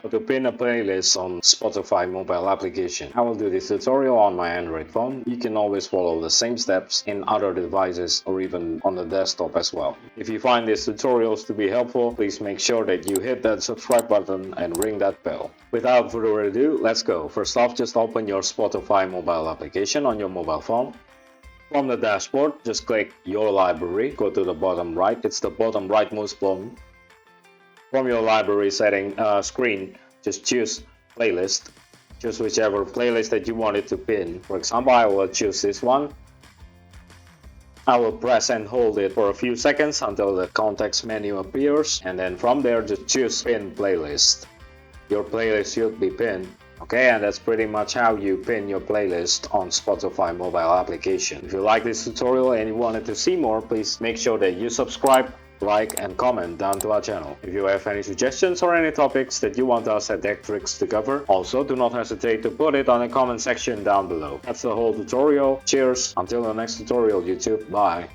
How to pin a playlist on Spotify mobile application. I will do this tutorial on my Android phone. You can always follow the same steps in other devices or even on the desktop as well. If you find these tutorials to be helpful, please make sure that you hit that subscribe button and ring that bell. Without further ado, let's go. First off, just open your Spotify mobile application on your mobile phone. From the dashboard, just click Your Library. Go to the bottom right. It's the bottom rightmost button. From your library setting screen, just choose Playlist. Choose whichever playlist that you want it to pin. For example, I will choose this one. I will press and hold it for a few seconds until the context menu appears, and then from there just choose Pin Playlist. Your playlist should be pinned. Okay, and that's pretty much how you pin your playlist on Spotify mobile application. If you like this tutorial and you wanted to see more, please make sure that you subscribe, like and comment down to our channel. If you have any suggestions or any topics that you want us at Dektrix to cover, also do not hesitate to put it on the comment section down below. That's the whole tutorial. Cheers, until the next tutorial YouTube, bye.